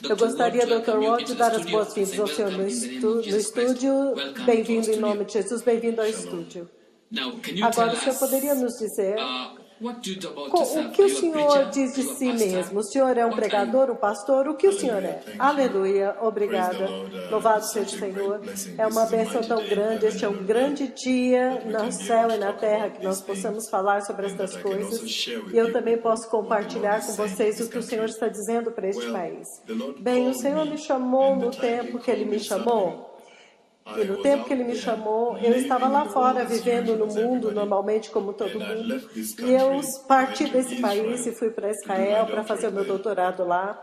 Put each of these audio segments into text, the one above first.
Eu gostaria, Dr. Watt, de dar as boas-vindas ao senhor no estúdio. Bem-vindo em nome de Jesus, bem-vindo ao estúdio. Agora, o senhor poderia nos dizer o que o senhor diz de si mesmo? O senhor é um pregador, um pastor? O que o senhor é? Aleluia, obrigada. Louvado seja o Senhor. É uma bênção tão grande. Este é um grande dia no céu e na terra que nós possamos falar sobre estas coisas. E eu também posso compartilhar com vocês o que o Senhor está dizendo para este país. Bem, o Senhor me chamou no tempo que Ele me chamou. E no tempo que Ele me chamou, eu estava lá fora, vivendo no mundo, normalmente como todo mundo. E eu parti desse país e fui para Israel para fazer o meu doutorado lá.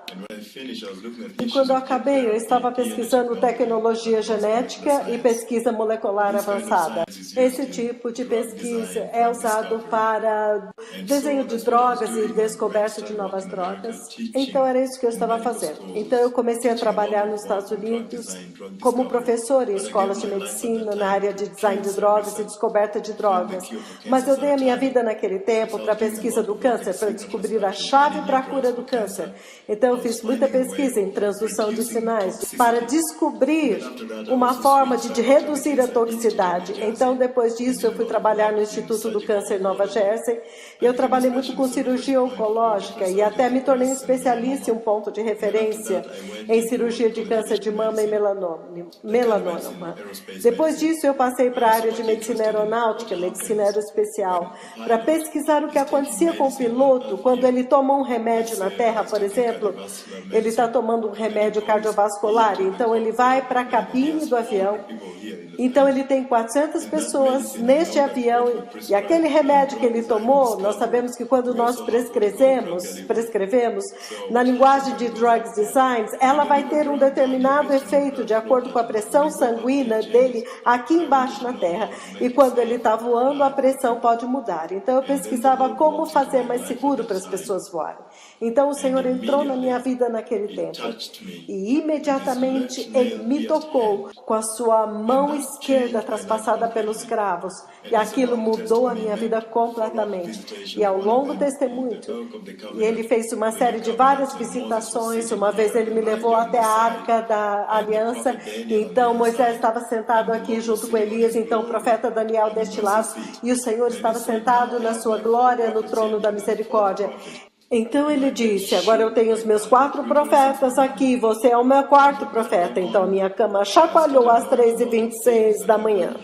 E quando eu acabei, eu estava pesquisando tecnologia genética e pesquisa molecular avançada. Esse tipo de pesquisa é usado para desenho de drogas e descoberta de novas drogas. Então, era isso que eu estava fazendo. Então, eu comecei a trabalhar nos Estados Unidos como professor em escolas de medicina, na área de design de drogas e descoberta de drogas. Mas eu dei a minha vida naquele tempo para a pesquisa do câncer, para descobrir a chave para a cura do câncer. Então, eu fiz muita pesquisa em transdução de sinais para descobrir uma forma de reduzir a toxicidade. Então, depois disso, eu fui trabalhar no Instituto do Câncer em Nova Jersey. Eu trabalhei muito com cirurgia oncológica e até me tornei um especialista e um ponto de referência em cirurgia de câncer de mama e melanoma. Depois disso, eu passei para a área de medicina aeronáutica, medicina aeroespacial, para pesquisar o que acontecia com o piloto quando ele toma um remédio na Terra, por exemplo. Ele está tomando um remédio cardiovascular, então ele vai para a cabine do avião. Então ele tem 400 pessoas neste avião e aquele remédio que ele tomou, nós sabemos que quando nós prescrevemos na linguagem de Drug Designs, ela vai ter um determinado efeito de acordo com a pressão sanguínea dele aqui embaixo na Terra. E quando ele está voando, a pressão pode mudar. Então eu pesquisava como fazer mais seguro para as pessoas voarem. Então o Senhor entrou na minha vida naquele tempo e imediatamente Ele me tocou com a sua mão esquerda traspassada pelos cravos e aquilo mudou a minha vida completamente. E ao longo testemunho, e Ele fez uma série de várias visitações. Uma vez Ele me levou até a Arca da Aliança, e então Moisés estava sentado aqui junto com Elias, então o profeta Daniel deste lado, e o Senhor estava sentado na sua glória no trono da misericórdia. Então ele disse, agora eu tenho os meus 4 profetas aqui, você é o meu 4º profeta. Então a minha cama chacoalhou às 3h26 da manhã.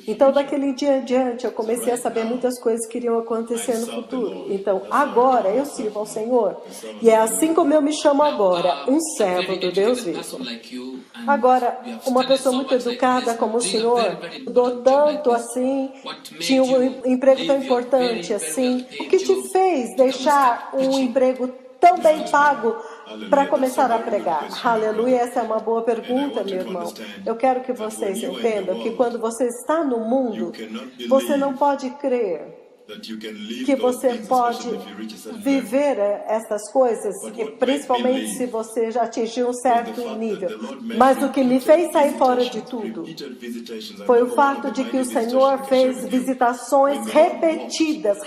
Então daquele dia em diante eu comecei a saber muitas coisas que iriam acontecer no futuro. Então agora eu sirvo ao Senhor. E é assim como eu me chamo agora, um servo do Deus vivo. Agora, uma pessoa muito educada como o Senhor, mudou tanto assim, tinha um emprego tão importante assim. O que te fez deixar um emprego tão bem pago para começar a pregar? Aleluia, essa é uma boa pergunta, meu irmão. Eu quero que vocês entendam que quando você está no mundo, você não pode crer que você pode viver essas coisas, principalmente se você já atingiu um certo nível. Mas o que me fez sair fora de tudo foi o fato de que o Senhor fez visitações repetidas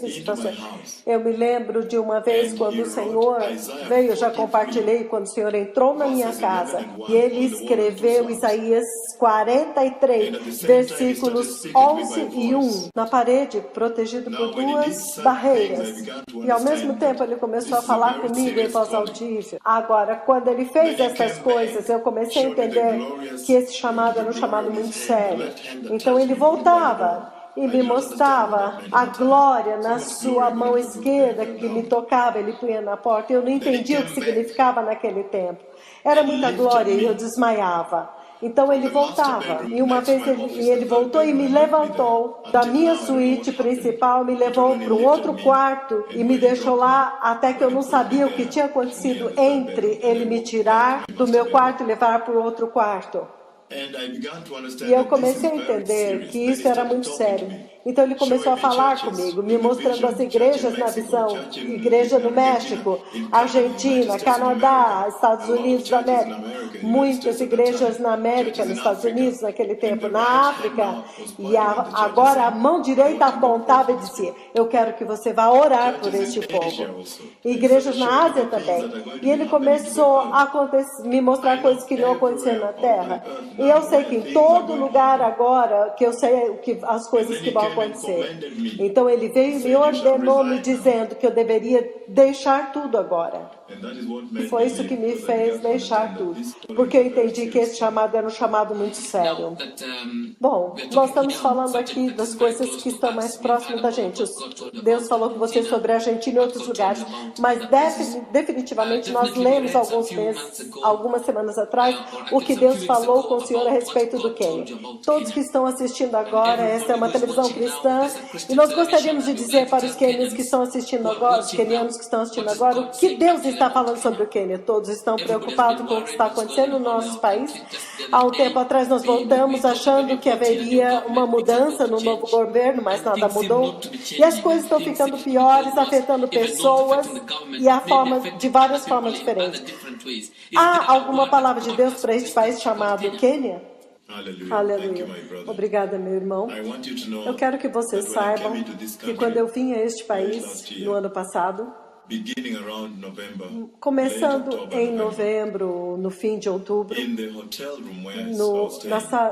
visitações. Eu me lembro de uma vez quando o Senhor veio, eu já compartilhei, quando o Senhor entrou na minha casa e Ele escreveu Isaías 43, versículos 11 e 1 na parede, protegido por 2 barreiras. E ao mesmo tempo Ele começou a falar comigo em voz altíssima. Agora, quando Ele fez essas coisas, eu comecei a entender que esse chamado era um chamado muito sério. Então Ele voltava e me mostrava a glória na sua mão esquerda que me tocava, Ele punha na porta. Eu não entendia o que significava naquele tempo. Era muita glória e eu desmaiava. Então ele voltava, e uma vez ele voltou e me levantou da minha suíte principal, me levou para um outro quarto e me deixou lá até que eu não sabia o que tinha acontecido entre ele me tirar do meu quarto e levar para o outro quarto. E eu comecei a entender que isso era muito sério. Então ele começou a falar comigo, me mostrando as igrejas na visão. Igreja no México, Argentina, Canadá, Estados Unidos da América. Muitas igrejas na América, nos Estados Unidos, naquele tempo, na África. E agora a mão direita apontava e dizia, eu quero que você vá orar por este povo. Igrejas na Ásia também. E ele começou a me mostrar coisas que iam acontecer na Terra. E eu sei que em todo lugar agora, que eu sei as coisas que vão acontecer. Então ele veio e me ordenou, me dizendo que eu deveria deixar tudo agora. E foi isso que me fez deixar tudo. Porque eu entendi que esse chamado era um chamado muito sério. Bom, nós estamos falando aqui das coisas que estão mais próximas da gente. Deus falou com você sobre a Argentina e outros lugares. Mas definitivamente nós lemos algumas semanas atrás o que Deus falou com o Senhor a respeito do Quênia. Todos que estão assistindo agora, essa é uma televisão cristã, e nós gostaríamos de dizer para os quenianos que estão assistindo agora, o que Deus está falando sobre o Quênia. Todos estão preocupados com o que está acontecendo no nosso país. Há um tempo atrás nós voltamos achando que haveria uma mudança no novo governo, mas nada mudou. E as coisas estão ficando piores, afetando pessoas de várias formas diferentes. Há alguma palavra de Deus para este país chamado Quênia? Aleluia. Obrigada, meu irmão. Eu quero que vocês saibam que quando eu vim a este país no ano passado, começando em novembro, no fim de outubro,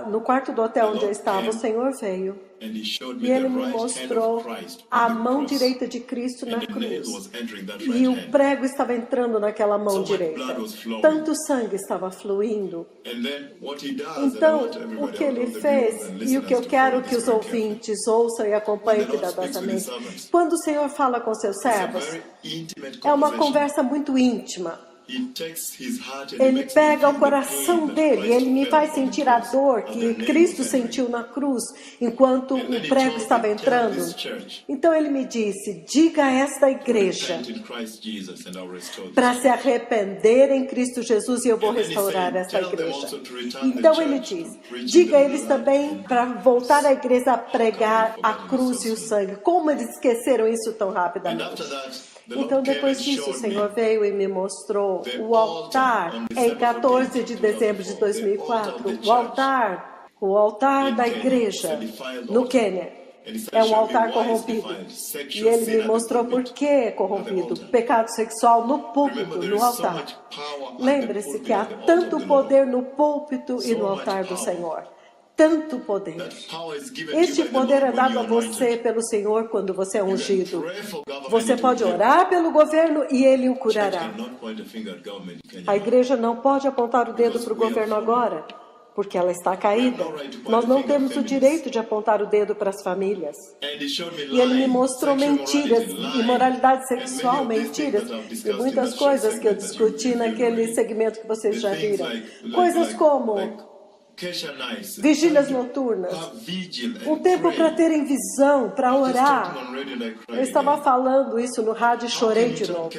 no quarto do hotel onde eu estava, o Senhor veio e Ele me mostrou a mão direita de Cristo na cruz. E o prego estava entrando naquela mão direita. Tanto sangue estava fluindo. Então, o que Ele fez, e o que eu quero que os ouvintes ouçam e acompanhem cuidadosamente, quando o Senhor fala com seus servos, é uma conversa muito íntima. Ele pega o coração dele e ele me faz sentir a dor que Cristo sentiu na cruz enquanto o prego estava entrando. Então ele me disse, diga a esta igreja para se arrepender em Cristo Jesus e eu vou restaurar esta igreja. Então ele diz, diga a eles também para voltar à igreja a pregar a cruz e o sangue. Como eles esqueceram isso tão rapidamente? Então, depois disso, o Senhor veio e me mostrou o altar em 14 de dezembro de 2004. O altar da igreja no Quênia. É um altar corrompido. E ele me mostrou por que é corrompido. Pecado sexual no púlpito, no altar. Lembre-se que há tanto poder no púlpito e no altar do Senhor. Tanto poder. Este poder é dado a você pelo Senhor quando você é ungido. Você pode orar pelo governo e Ele o curará. A igreja não pode apontar o dedo para o governo agora, porque ela está caída. Nós não temos o direito de apontar o dedo para as famílias. E Ele me mostrou mentiras, imoralidade sexual, mentiras, e muitas coisas que eu discuti naquele segmento que vocês já viram. Coisas como vigílias noturnas, um tempo para terem visão, para orar. Eu estava falando isso no rádio e chorei de novo.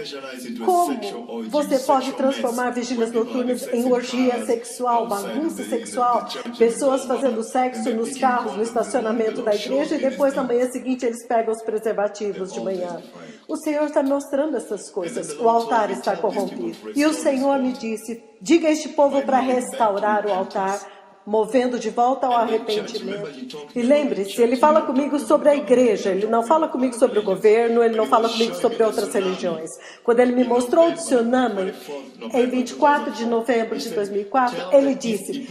Como você pode transformar vigílias noturnas em orgia sexual, bagunça sexual, pessoas fazendo sexo nos carros, no estacionamento da igreja, e depois na manhã seguinte eles pegam os preservativos de manhã. O Senhor está mostrando essas coisas. O altar está corrompido. E o Senhor me disse, diga a este povo para restaurar o altar, movendo de volta ao arrependimento. E lembre-se, ele fala comigo sobre a igreja, ele não fala comigo sobre o governo, ele não fala comigo sobre outras religiões. Quando ele me mostrou o tsunami, em 24 de novembro de 2004, ele disse,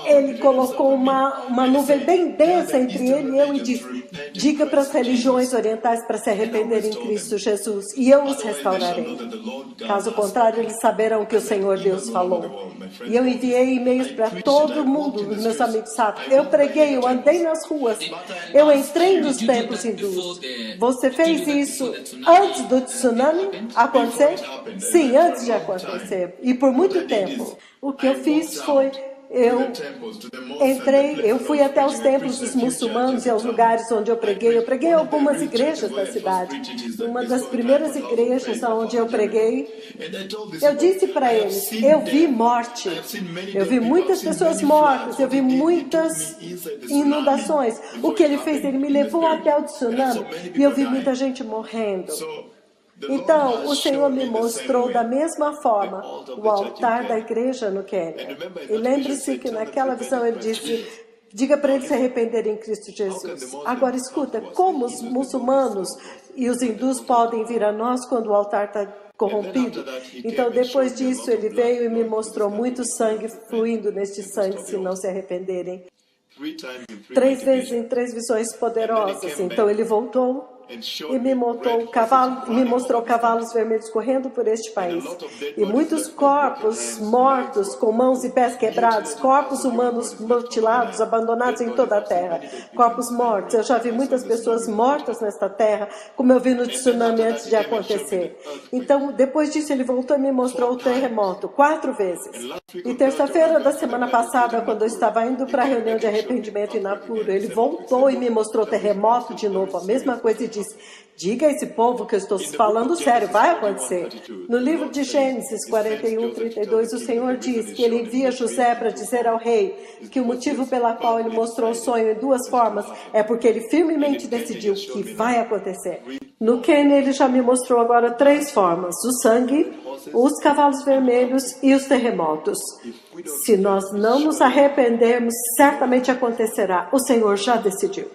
ele colocou uma nuvem bem densa entre ele e eu e disse, diga para as religiões orientais para se arrependerem em Cristo Jesus e eu os restaurarei. Caso contrário, eles saberão que o Senhor Deus falou. E eu enviei e-mails para todo mundo, meus amigos sabem. Eu preguei, eu andei nas ruas, eu entrei nos templos hindus. Você fez isso antes do tsunami acontecer? Sim, antes de acontecer. E por muito tempo. O que eu fiz foi eu fui até os templos dos muçulmanos e aos lugares onde eu preguei. Eu preguei em algumas igrejas da cidade. Uma das primeiras igrejas onde eu preguei, eu disse para eles, eu vi morte. Eu vi muitas pessoas mortas, eu vi muitas inundações. O que ele fez? Ele me levou até o tsunami e eu vi muita gente morrendo. Então, o Senhor me mostrou da mesma forma o altar da igreja no Quênia. E lembre-se que naquela visão ele disse, diga para eles se arrependerem em Cristo Jesus. Agora escuta, como os muçulmanos e os hindus podem vir a nós quando o altar está corrompido? Então, depois disso, ele veio e me mostrou muito sangue fluindo neste sangue se não se arrependerem. 3 vezes em 3 visões poderosas. Então, ele voltou e me mostrou cavalos vermelhos correndo por este país. E muitos corpos mortos, com mãos e pés quebrados, corpos humanos mutilados, abandonados em toda a terra. Corpos mortos. Eu já vi muitas pessoas mortas nesta terra, como eu vi no tsunami antes de acontecer. Então, depois disso, ele voltou e me mostrou o terremoto 4 vezes. E terça-feira da semana passada, quando eu estava indo para a reunião de arrependimento em Napuru, ele voltou e me mostrou o terremoto de novo, a mesma coisa, e disse, diga a esse povo que eu estou falando sério, vai acontecer. No livro de Gênesis 41:32, o Senhor diz que ele envia José para dizer ao rei que o motivo pela qual ele mostrou o sonho em 2 formas é porque ele firmemente decidiu que vai acontecer. No Quênia, ele já me mostrou agora 3 formas, o sangue, os cavalos vermelhos e os terremotos. Se nós não nos arrependermos, certamente acontecerá. O Senhor já decidiu.